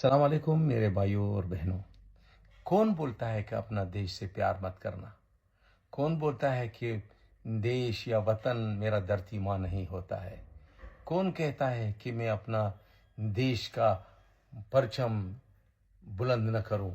सलाम अलैकुम मेरे भाइयों और बहनों। कौन बोलता है कि अपना देश से प्यार मत करना? कौन बोलता है कि देश या वतन मेरा धरती माँ नहीं होता है? कौन कहता है कि मैं अपना देश का परचम बुलंद न करूं?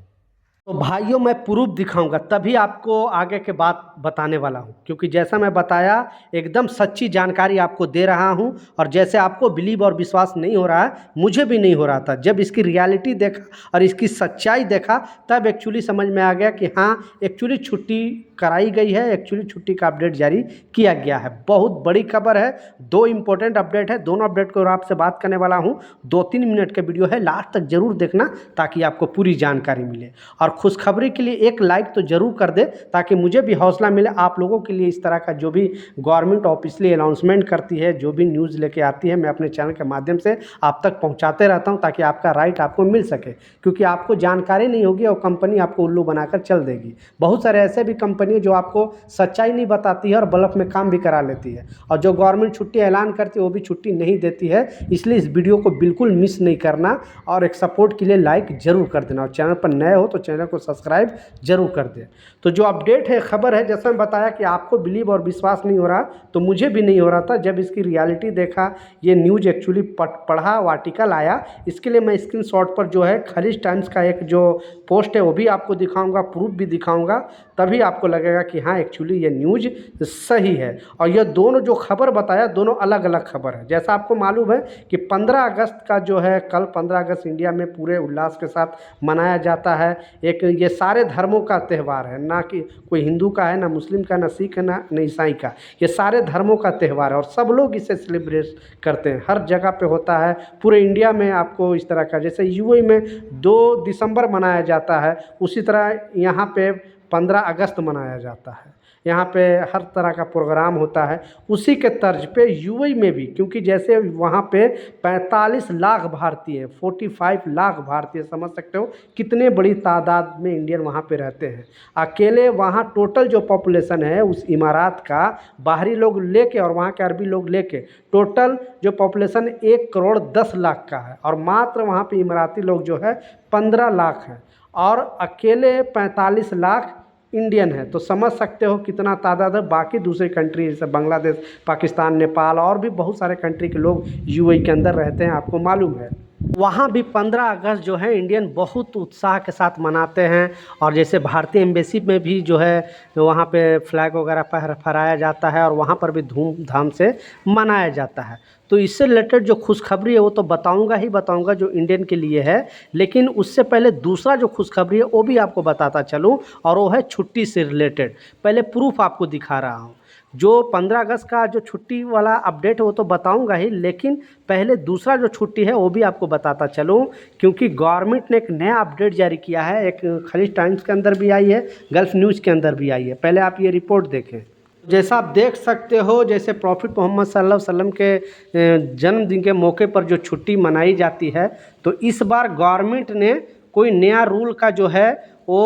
तो भाइयों मैं प्रूफ दिखाऊंगा तभी आपको आगे के बात बताने वाला हूं, क्योंकि जैसा मैं बताया एकदम सच्ची जानकारी आपको दे रहा हूं। और जैसे आपको बिलीव और विश्वास नहीं हो रहा है, मुझे भी नहीं हो रहा था, जब इसकी रियलिटी देखा और इसकी सच्चाई देखा तब एक्चुअली समझ में आ गया कि हाँ, एक्चुअली छुट्टी कराई गई है, एक्चुअली छुट्टी का अपडेट जारी किया गया है। बहुत बड़ी खबर है, दो इंपॉर्टेंट अपडेट है, दोनों अपडेट को आपसे बात करने वाला हूँ। 2-3 मिनट का वीडियो है, लास्ट तक जरूर देखना ताकि आपको पूरी जानकारी मिले। और खुशखबरी के लिए एक लाइक तो ज़रूर कर दे ताकि मुझे भी हौसला मिले आप लोगों के लिए। इस तरह का जो भी गवर्नमेंट ऑफिशियली अनाउंसमेंट करती है, जो भी न्यूज़ लेके आती है, मैं अपने चैनल के माध्यम से आप तक पहुंचाते रहता हूं ताकि आपका राइट आपको मिल सके। क्योंकि आपको जानकारी नहीं होगी और कंपनी आपको उल्लू बनाकर चल देगी। बहुत सारे ऐसे भी कंपनी जो आपको सच्चाई नहीं बताती है और ब्लफ में काम भी करा लेती है, और जो गवर्नमेंट छुट्टी ऐलान करती है वो भी छुट्टी नहीं देती है। इसलिए इस वीडियो को बिल्कुल मिस नहीं करना और एक सपोर्ट के लिए लाइक ज़रूर कर देना, और चैनल पर नए हो तो चैनल को सब्सक्राइब जरूर कर दें। तो जो अपडेट है, खबर है, जैसा मैं बताया कि आपको बिलीव और विश्वास नहीं हो रहा, तो मुझे भी नहीं हो रहा था जब इसकी रियलिटी देखा, ये न्यूज़ एक्चुअली पढ़ा, आर्टिकल आया। इसके लिए मैं स्क्रीनशॉट पर जो है खलीज टाइम्स का एक जो पोस्ट है वो भी आपको दिखाऊंगा, प्रूफ भी दिखाऊंगा, तभी आपको लगेगा कि हाँ एक्चुअली ये न्यूज़ सही है। और ये दोनों जो खबर बताया, दोनों अलग अलग खबर है। जैसा आपको मालूम है कि 15 अगस्त का जो है, कल 15 अगस्त इंडिया में पूरे उल्लास के साथ मनाया जाता है। एक ये सारे धर्मों का त्यौहार है, ना कि कोई हिंदू का है, ना मुस्लिम का, ना सिख है, ना ईसाई का। ये सारे धर्मों का त्यौहार है और सब लोग इसे सेलिब्रेट करते हैं। हर जगह पे होता है पूरे इंडिया में। आपको इस तरह का, जैसे यूएई में 2 दिसंबर मनाया जाता है, उसी तरह यहाँ पे 15 अगस्त मनाया जाता है। यहाँ पे हर तरह का प्रोग्राम होता है उसी के तर्ज पे यूएई में भी। क्योंकि जैसे वहाँ पे 45 लाख भारतीय, 45 लाख भारतीय, समझ सकते हो कितने बड़ी तादाद में इंडियन वहाँ पे रहते हैं। अकेले वहाँ टोटल जो पॉपुलेशन है उस इमारात का, बाहरी लोग लेके और वहाँ के अरबी लोग लेके, टोटल जो पॉपुलेशन 1 करोड़ 10 लाख का है, और मात्र वहाँ पे इमाराती लोग जो है 15 लाख हैं, और अकेले 45 लाख इंडियन है। तो समझ सकते हो कितना तादाद है। बाकी दूसरी कंट्री जैसे बांग्लादेश, पाकिस्तान, नेपाल और भी बहुत सारे कंट्री के लोग यूएई के अंदर रहते हैं, आपको मालूम है। वहाँ भी 15 अगस्त जो है इंडियन बहुत उत्साह के साथ मनाते हैं। और जैसे भारतीय एम्बेसी में भी जो है वहाँ पे फ्लैग वगैरह फहराया जाता है और वहाँ पर भी धूमधाम से मनाया जाता है। तो इससे रिलेटेड जो खुशखबरी है वो तो बताऊंगा ही बताऊंगा जो इंडियन के लिए है, लेकिन उससे पहले दूसरा जो खुशखबरी है वो भी आपको बताता चलूँ, और वो है छुट्टी से रिलेटेड। पहले प्रूफ आपको दिखा रहा हूँ। जो 15 अगस्त का जो छुट्टी वाला अपडेट है वो तो बताऊंगा ही, लेकिन पहले दूसरा जो छुट्टी है वो भी आपको बताता चलूँ, क्योंकि गवर्नमेंट ने एक नया अपडेट जारी किया है। एक खलीज टाइम्स के अंदर भी आई है, गल्फ न्यूज़ के अंदर भी आई है। पहले आप ये रिपोर्ट देखें। जैसा आप देख सकते हो, जैसे प्रॉफिट मोहम्मद सल्लल्लाहु अलैहि वसल्लम के जन्मदिन के मौके पर जो छुट्टी मनाई जाती है, तो इस बार गवर्नमेंट ने कोई नया रूल का जो है वो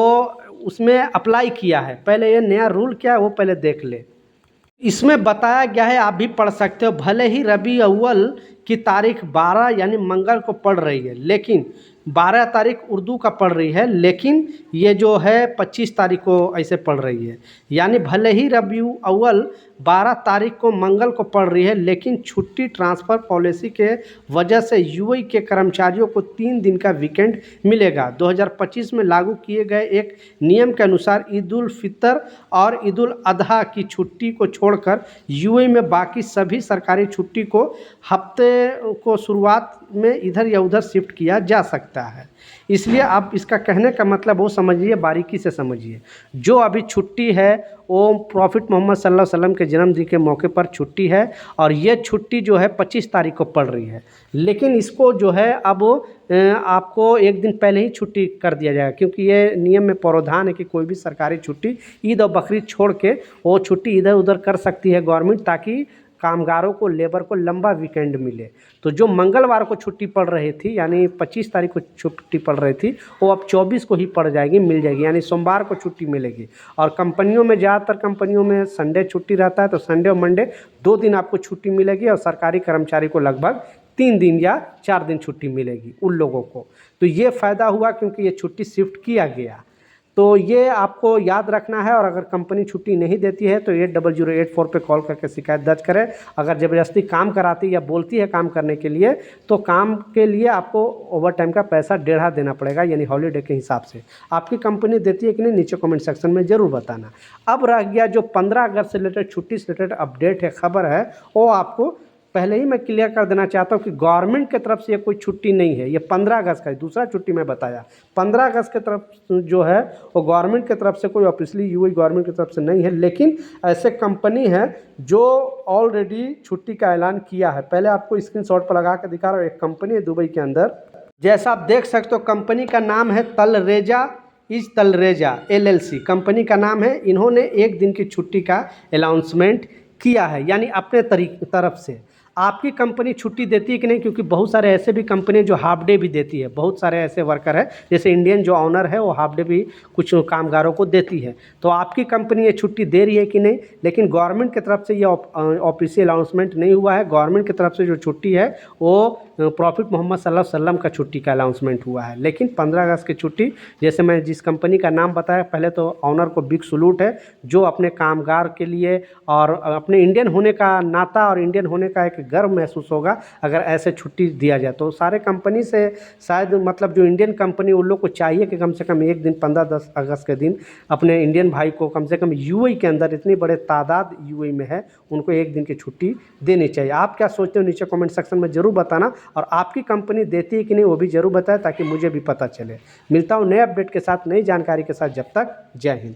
उसमें अप्लाई किया है। पहले ये नया रूल क्या है वो पहले देख ले। इसमें बताया गया है, आप भी पढ़ सकते हो, भले ही रबी अव्वल की तारीख 12 यानी मंगल को पड़ रही है, लेकिन 12 तारीख उर्दू का पड़ रही है, लेकिन ये जो है 25 तारीख को ऐसे पड़ रही है। यानी भले ही रबी अव्वल 12 तारीख को मंगल को पड़ रही है, लेकिन छुट्टी ट्रांसफ़र पॉलिसी के वजह से यूएई के कर्मचारियों को 3 दिन का वीकेंड मिलेगा। 2025 में लागू किए गए एक नियम के अनुसार ईद उल फितर और ईद उल अजहा की छुट्टी को छोड़कर यूएई में बाकी सभी सरकारी छुट्टी को हफ्ते को शुरुआत में इधर या उधर शिफ्ट किया जा सकता है। इसलिए आप इसका कहने का मतलब वो समझिए, बारीकी से समझिए। जो अभी छुट्टी है वो प्रॉफिट मोहम्मद सल्लल्लाहु अलैहि वसल्लम के जन्मदिन के मौके पर छुट्टी है, और ये छुट्टी जो है 25 तारीख को पड़ रही है। लेकिन इसको जो है अब आपको एक दिन पहले ही छुट्टी कर दिया जाएगा, क्योंकि ये नियम में प्रावधान है कि कोई भी सरकारी छुट्टी ईद और बकरीद छोड़ के वो छुट्टी इधर उधर कर सकती है गवर्नमेंट, ताकि कामगारों को, लेबर को लंबा वीकेंड मिले। तो जो मंगलवार को छुट्टी पड़ रही थी, यानी 25 तारीख को छुट्टी पड़ रही थी, वो अब 24 को ही पड़ जाएगी, मिल जाएगी, यानी सोमवार को छुट्टी मिलेगी। और कंपनियों में, ज़्यादातर कंपनियों में संडे छुट्टी रहता है, तो संडे और मंडे 2 दिन आपको छुट्टी मिलेगी, और सरकारी कर्मचारी को लगभग 3 दिन या 4 दिन छुट्टी मिलेगी उन लोगों को। तो ये फ़ायदा हुआ क्योंकि ये छुट्टी शिफ्ट किया गया। तो ये आपको याद रखना है। और अगर कंपनी छुट्टी नहीं देती है तो 80084 पे कॉल करके शिकायत दर्ज करें। अगर ज़बरदस्ती काम कराती है या बोलती है काम करने के लिए तो काम के लिए आपको ओवर टाइम का पैसा 1.5 देना पड़ेगा, यानी हॉलीडे के हिसाब से। आपकी कंपनी देती है कि नहीं, नीचे कमेंट सेक्शन में ज़रूर बताना। अब रह गया जो 15 अगस्त से रिलेटेड छुट्टी से रिलेटेड अपडेट है, खबर है, वो आपको पहले ही मैं क्लियर कर देना चाहता हूँ कि गवर्नमेंट की तरफ से ये कोई छुट्टी नहीं है। ये 15 अगस्त का है, दूसरा छुट्टी मैं बताया 15 अगस्त की तरफ जो है वो गवर्नमेंट की तरफ से कोई ऑफिशियली यूएई गवर्नमेंट की तरफ से नहीं है। लेकिन ऐसे कंपनी है जो ऑलरेडी छुट्टी का ऐलान किया है। पहले आपको स्क्रीनशॉट पर लगा कर दिखा रहा हूँ। एक कंपनी है दुबई के अंदर, जैसा आप देख सकते हो। कंपनी का नाम है तलरेजा LLC कंपनी का नाम है। इन्होंने 1 दिन की छुट्टी का अनाउंसमेंट किया है, यानी अपने तरफ से। आपकी कंपनी छुट्टी देती है कि नहीं, क्योंकि बहुत सारे ऐसे भी कंपनी जो हाफ डे भी देती है। बहुत सारे ऐसे वर्कर है, जैसे इंडियन जो ऑनर है वो हाफ डे भी कुछ कामगारों को देती है। तो आपकी कंपनी ये छुट्टी दे रही है कि नहीं, लेकिन गवर्नमेंट की तरफ से ये ऑफिशियल अनाउंसमेंट नहीं हुआ है। गवर्नमेंट की तरफ से जो छुट्टी है वो प्रॉफिट मोहम्मद सल्लल्लाहु अलैहि वसल्लम का छुट्टी का अनाउंसमेंट हुआ है। लेकिन 15 अगस्त की छुट्टी, जैसे मैं जिस कंपनी का नाम बताया, पहले तो ऑनर को बिग सलूट है, जो अपने कामगार के लिए और अपने इंडियन होने का नाता और इंडियन होने का एक गर्व महसूस होगा अगर ऐसे छुट्टी दिया जाए। तो सारे कंपनी से शायद मतलब जो इंडियन कंपनी, उन लोग को चाहिए कि कम से कम 1 दिन 15 अगस्त के दिन अपने इंडियन भाई को कम से कम यूएई के अंदर, इतनी बड़े तादाद यूएई में है, उनको 1 दिन की छुट्टी देनी चाहिए। आप क्या सोचते हो नीचे कमेंट सेक्शन में ज़रूर बताना। और आपकी कंपनी देती है कि नहीं वो भी ज़रूर बताएं, ताकि मुझे भी पता चले। मिलता हूँ नए अपडेट के साथ, नई जानकारी के साथ। जब तक जय हिंद।